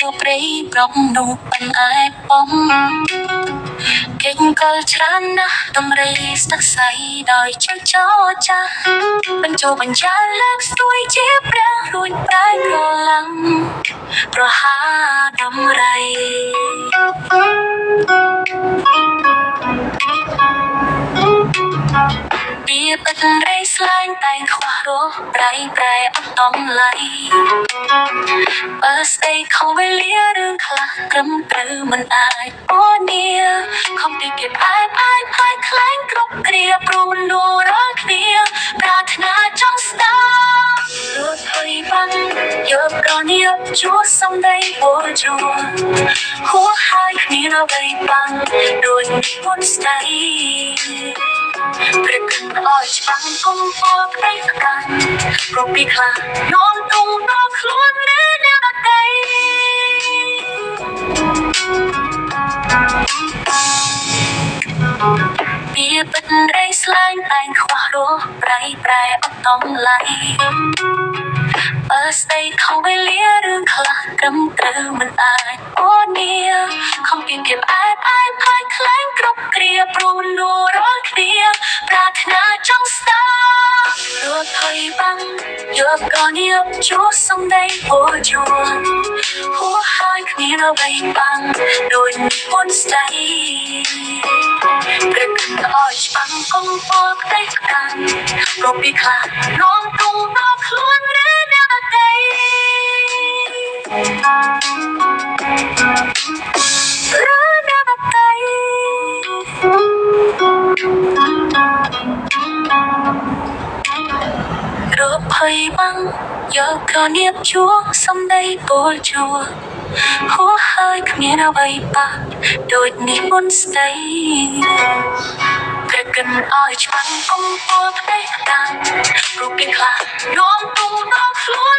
ព្រោះព្រៃប្រំនោះមិនអាចបំគេងកលច្រើនណាស់តម្រៃស្ទឹកសៃដោយចចោចាស់បញ្ចោបញ្ចាលើកស្ទួយជាព្រះរួចប្រែក្រឡាំងប្រហាដំរៃពីបិទរៃស្លែងតែងខ្វះរស់ប្រៃប្រែអត់តំឡៃបើស្ដីខំវេលារឿងខ្លះត្រឹមត្រូវមិនអាចអូនីខំទីគេផ្អែផ្អែខ្លែងគ្រប់គ្រាព្រោះមនុស្សរាល់គ្នាប្រាថ្នាចង់ស្ដាប់លួចអុយបាំងយកកនេះជួសំដីអូជួហួហើយគ្នានៅបីបាំងដូចមុនស្ដីព្រឹកអើយច្បាំងគុំពោផ្ទៃកាន់ព្រោះពីខ្លានាំទុំដល់ខ្លួននេះអ្នកដតីពីបិទរៃស្លែងតែងខ្វះរស់ប្រៃប្រែអត់តំឡៃបើស្ដីខំវេលារឿងខ្លះត្រឹមត្រូវមិនអាចអូនីខំពីគេផ្អែខ្លែងគ្រប់គ្រាព្រោះមនុស្សរាល់គ្នាប្រាថ្នាចង់ស្ដាប់លួចថយបាំងយកកនេះជួសំដីអូជួហួហើយគ្នានៅបីបាំងដូចមុនស្ដីព្រឹកអើយច្បាំងគុំពោផ្ទៃកាន់ព្រោះពីខ្លានាំទុំដល់ខ្លួននេះអ្នកដតីរកភ័យបាំងយកកនេះជួសំដីពោលជួហួហើយគ្មានអ្វីបាក់ដូចនេះមុនស្ដីព្រឹកអើយច្បាំងគុំពោផ្ទៃកាន់ព្រោះពីខ្លានាំទុំដល់ខ្លួន